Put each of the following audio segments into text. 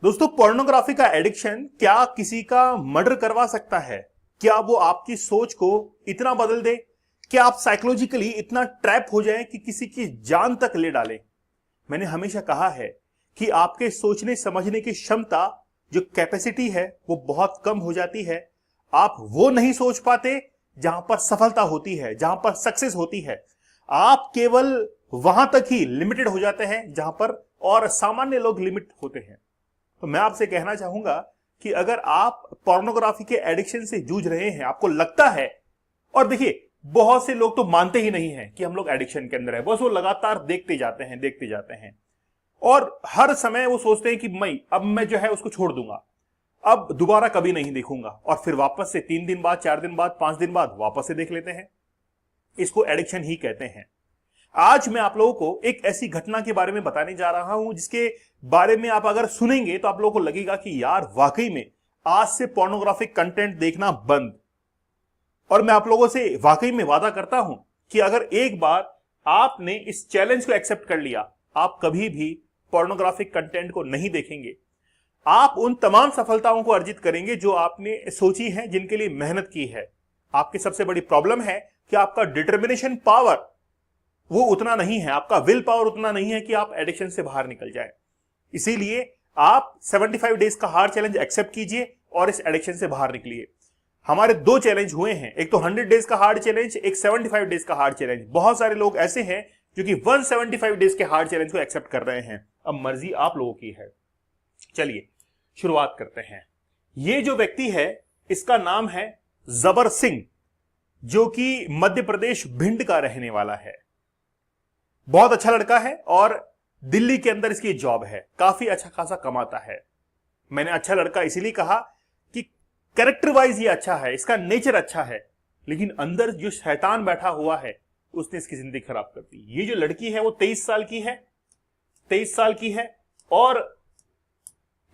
दोस्तों, पोर्नोग्राफी का एडिक्शन क्या किसी का मर्डर करवा सकता है? क्या वो आपकी सोच को इतना बदल दे? क्या आप साइकोलॉजिकली इतना ट्रैप हो जाएं कि किसी की जान तक ले डालें? मैंने हमेशा कहा है कि आपके सोचने समझने की क्षमता, जो कैपेसिटी है, वो बहुत कम हो जाती है। आप वो नहीं सोच पाते जहां पर सफलता होती है, जहां पर सक्सेस होती है। आप केवल वहां तक ही लिमिटेड हो जाते हैं जहां पर और सामान्य लोग लिमिट होते हैं। तो मैं आपसे कहना चाहूंगा कि अगर आप पोर्नोग्राफी के एडिक्शन से जूझ रहे हैं, आपको लगता है, और देखिए बहुत से लोग तो मानते ही नहीं हैं कि हम लोग एडिक्शन के अंदर है, बस वो लगातार देखते जाते हैं और हर समय वो सोचते हैं कि मैं जो है उसको छोड़ दूंगा, अब दोबारा कभी नहीं देखूंगा, और फिर वापस से 3 दिन बाद, 4 दिन बाद, 5 दिन बाद वापस से देख लेते हैं। इसको एडिक्शन ही कहते हैं। आज मैं आप लोगों को एक ऐसी घटना के बारे में बताने जा रहा हूं जिसके बारे में आप अगर सुनेंगे तो आप लोगों को लगेगा कि यार वाकई में आज से पोर्नोग्राफिक कंटेंट देखना बंद। और मैं आप लोगों से वाकई में वादा करता हूं कि अगर एक बार आपने इस चैलेंज को एक्सेप्ट कर लिया, आप कभी भी पोर्नोग्राफिक कंटेंट को नहीं देखेंगे। आप उन तमाम सफलताओं को अर्जित करेंगे जो आपने सोची है, जिनके लिए मेहनत की है। आपकी सबसे बड़ी प्रॉब्लम है कि आपका डिटर्मिनेशन पावर वो उतना नहीं है, आपका विल पावर उतना नहीं है कि आप एडिक्शन से बाहर निकल जाए। इसीलिए आप 75 डेज का हार्ड चैलेंज एक्सेप्ट कीजिए और इस एडिक्शन से बाहर निकलिए। हमारे 2 चैलेंज हुए हैं, एक तो 100 डेज का हार्ड चैलेंज, एक 75 डेज का हार्ड चैलेंज। बहुत सारे लोग ऐसे हैं जो कि 175 डेज के हार्ड चैलेंज को एक्सेप्ट कर रहे हैं। अब मर्जी आप लोगों की है। चलिए शुरुआत करते हैं। ये जो व्यक्ति है, इसका नाम है जबर सिंह, जो कि मध्य प्रदेश भिंड का रहने वाला है। बहुत अच्छा लड़का है और दिल्ली के अंदर इसकी जॉब है, काफी अच्छा खासा कमाता है। मैंने अच्छा लड़का इसीलिए कहा कि कैरेक्टर वाइज ये अच्छा है, इसका नेचर अच्छा है, लेकिन अंदर जो शैतान बैठा हुआ है उसने इसकी जिंदगी खराब कर दी। ये जो लड़की है वो 23 साल की है, 23 साल की है और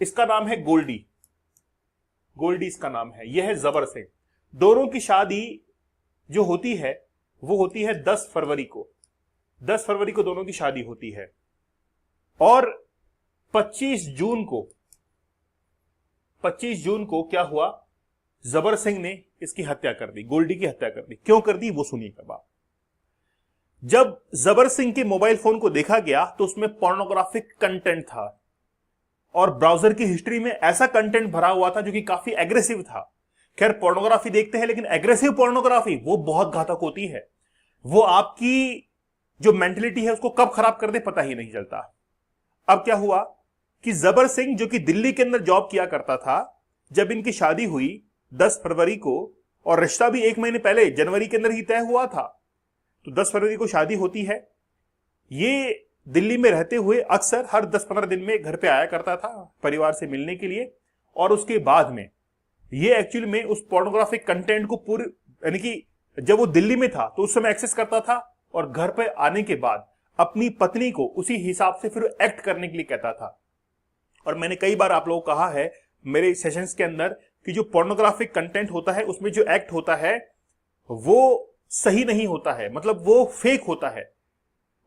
इसका नाम है गोल्डी। गोल्डी इसका नाम है, यह है जबर सिंह। दोनों की शादी जो होती है वो होती है 10 फरवरी को। 10 फरवरी को दोनों की शादी होती है और 25 जून को क्या हुआ, जबर सिंह ने इसकी हत्या कर दी, गोल्डी की हत्या कर दी। क्यों कर दी वो सुनिएगा बात। जब जबर सिंह के मोबाइल फोन को देखा गया तो उसमें पोर्नोग्राफिक कंटेंट था और ब्राउजर की हिस्ट्री में ऐसा कंटेंट भरा हुआ था जो कि काफी एग्रेसिव था। खैर, पोर्नोग्राफी देखते हैं, लेकिन एग्रेसिव पोर्नोग्राफी वो बहुत घातक होती है। वो आपकी जो मेंटलिटी है उसको कब खराब कर दे पता ही नहीं चलता। अब क्या हुआ कि जबर सिंह, जो कि दिल्ली के अंदर जॉब किया करता था, जब इनकी शादी हुई 10 फरवरी को, और रिश्ता भी 1 महीने पहले जनवरी के अंदर ही तय हुआ था, तो 10 फरवरी को शादी होती है। ये दिल्ली में रहते हुए अक्सर हर 10-15 दिन में घर पे आया करता था परिवार से मिलने के लिए। और उसके बाद में ये एक्चुअली में उस पोर्नोग्राफिक कंटेंट को पूरी, यानी कि जब वो दिल्ली में था तो उस समय एक्सेस करता था और घर पे आने के बाद अपनी पत्नी को उसी हिसाब से फिर एक्ट करने के लिए कहता था। और मैंने कई बार आप लोगों को कहा है मेरे सेशंस के अंदर कि जो पोर्नोग्राफिक कंटेंट होता है उसमें जो एक्ट होता है वो सही नहीं होता है, मतलब वो फेक होता है,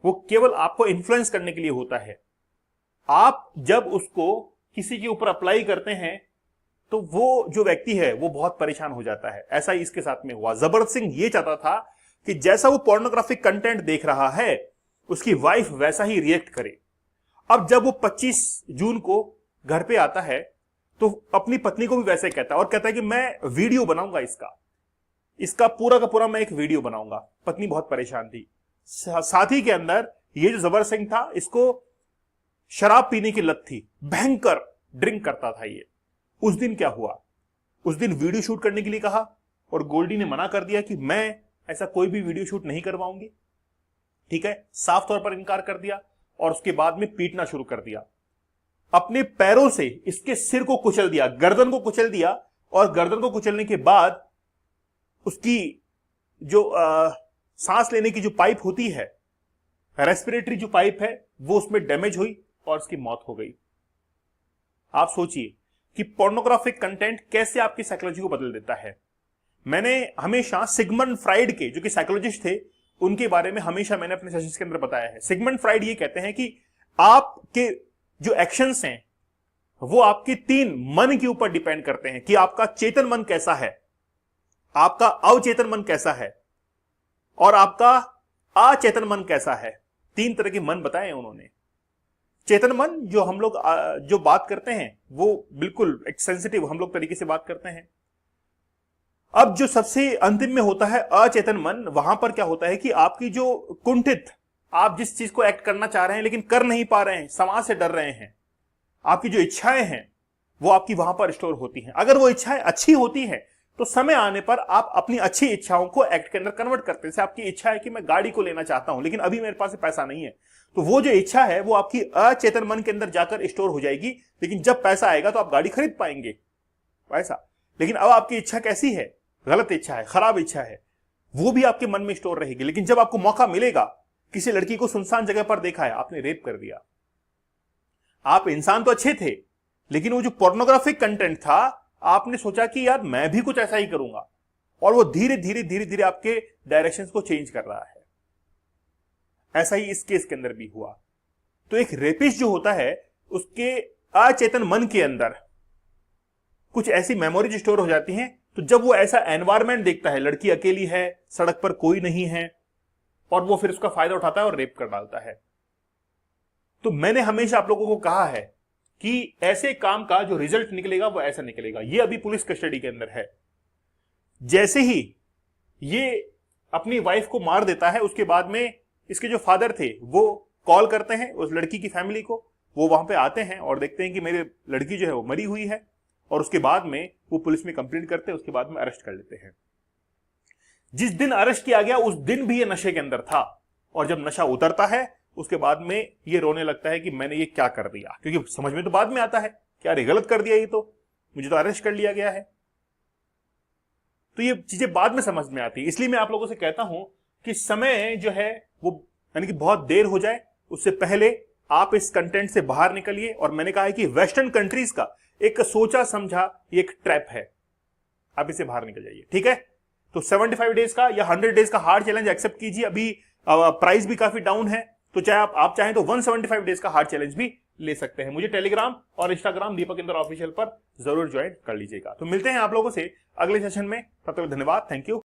वो केवल आपको इन्फ्लुएंस करने के लिए होता है। आप जब उसको किसी के ऊपर अप्लाई करते हैं तो वो जो व्यक्ति है वो बहुत परेशान हो जाता है। ऐसा ही इसके साथ में हुआ। जबर सिंह ये चाहता था कि जैसा वो पोर्नोग्राफिक कंटेंट देख रहा है उसकी वाइफ वैसा ही रिएक्ट करे। अब जब वो 25 जून को घर पे आता है तो अपनी पत्नी को भी वैसे कहता है और कहता है कि मैं वीडियो बनाऊंगा, इसका पूरा का पूरा मैं एक वीडियो बनाऊंगा। पत्नी बहुत परेशान थी। साथी के अंदर ये जो जबर सिंह था, इसको शराब पीने की लत थी, भयंकर ड्रिंक करता था ये। उस दिन क्या हुआ, उस दिन वीडियो शूट करने के लिए कहा और गोल्डी ने मना कर दिया कि मैं ऐसा कोई भी वीडियो शूट नहीं करवाऊंगी। ठीक है, साफ तौर पर इनकार कर दिया और उसके बाद में पीटना शुरू कर दिया। अपने पैरों से इसके सिर को कुचल दिया, गर्दन को कुचल दिया, और गर्दन को कुचलने के बाद उसकी जो सांस लेने की जो पाइप होती है, रेस्पिरेटरी जो पाइप है, वो उसमें डैमेज हुई और उसकी मौत हो गई। आप सोचिए कि पोर्नोग्राफिक कंटेंट कैसे आपकी साइकोलॉजी को बदल देता है। मैंने हमेशा सिगमंड फ्राइड के, जो कि साइकोलॉजिस्ट थे, उनके बारे में हमेशा मैंने अपने सेशंस के अंदर बताया है। सिगमंड फ्राइड ये कहते हैं कि आपके जो एक्शंस हैं वो आपके 3 मन के ऊपर डिपेंड करते हैं कि आपका चेतन मन कैसा है, आपका अवचेतन मन कैसा है और आपका अचेतन मन कैसा है। 3 तरह के मन बताए हैं उन्होंने। चेतन मन जो हम लोग जो बात करते हैं वो बिल्कुल एक सेंसिटिव हम लोग तरीके से बात करते हैं। अब जो सबसे अंतिम में होता है अचेतन मन, वहां पर क्या होता है कि आपकी जो कुंठित, आप जिस चीज को एक्ट करना चाह रहे हैं लेकिन कर नहीं पा रहे हैं, समाज से डर रहे हैं, आपकी जो इच्छाएं हैं वो आपकी वहां पर स्टोर होती हैं। अगर वो इच्छाएं अच्छी होती हैं तो समय आने पर आप अपनी अच्छी इच्छाओं को एक्ट के अंदर कन्वर्ट करते हैं। जैसे आपकी इच्छा है कि मैं गाड़ी को लेना चाहता हूं लेकिन अभी मेरे पास पैसा नहीं है, तो वो जो इच्छा है वो आपकी अचेतन मन के अंदर जाकर स्टोर हो जाएगी, लेकिन जब पैसा आएगा तो आप गाड़ी खरीद पाएंगे पैसा। लेकिन अब आपकी इच्छा कैसी है, गलत इच्छा है, खराब इच्छा है, वो भी आपके मन में स्टोर रहेगी। लेकिन जब आपको मौका मिलेगा, किसी लड़की को सुनसान जगह पर देखा है, आपने रेप कर दिया, आप इंसान तो अच्छे थे लेकिन वो जो पोर्नोग्राफिक कंटेंट था, आपने सोचा कि यार मैं भी कुछ ऐसा ही करूंगा, और वो धीरे धीरे धीरे धीरे आपके डायरेक्शंस को चेंज कर रहा है। ऐसा ही इस केस के अंदर भी हुआ। तो एक रेपिस्ट जो होता है उसके अचेतन मन के अंदर कुछ ऐसी मेमोरीज स्टोर हो जाती हैं, तो जब वो ऐसा एनवायरमेंट देखता है, लड़की अकेली है, सड़क पर कोई नहीं है, और वो फिर उसका फायदा उठाता है और रेप कर डालता है। तो मैंने हमेशा आप लोगों को कहा है कि ऐसे काम का जो रिजल्ट निकलेगा वो ऐसा निकलेगा। ये अभी पुलिस कस्टडी के अंदर है। जैसे ही ये अपनी वाइफ को मार देता है, उसके बाद में इसके जो फादर थे वो कॉल करते हैं उस लड़की की फैमिली को, वो वहां पे आते हैं और देखते हैं कि मेरी लड़की जो है वो मरी हुई है, और उसके बाद में वो पुलिस में कंप्लेंट करते हैं, उसके बाद में अरेस्ट कर लेते हैं। जिस दिन अरेस्ट किया गया उस दिन भी ये नशे के अंदर था, और जब नशा उतरता है उसके बाद में ये रोने लगता है कि मैंने ये क्या कर दिया, क्योंकि समझ में तो बाद में आता है कि यार ये गलत कर दिया, ये तो मुझे तो अरेस्ट कर लिया गया है। तो ये चीजें बाद में समझ में आती है। इसलिए मैं आप लोगों से कहता हूं कि समय जो है वो यानी कि बहुत देर हो जाए उससे पहले आप इस कंटेंट से बाहर निकलिए। और मैंने कहा है कि वेस्टर्न कंट्रीज का एक सोचा समझा ये एक ट्रैप है, आप इससे बाहर निकल जाइए, ठीक है। तो 75 डेज का या 100 डेज का हार्ड चैलेंज एक्सेप्ट कीजिए। अभी प्राइस भी काफी डाउन है, तो चाहे आप चाहें तो 175 डेज का हार्ड चैलेंज भी ले सकते हैं। मुझे टेलीग्राम और इंस्टाग्राम दीपक इंदौर ऑफिशियल पर जरूर ज्वाइन कर लीजिएगा। तो मिलते हैं आप लोगों से अगले सेशन में, तब तक धन्यवाद, थैंक यू।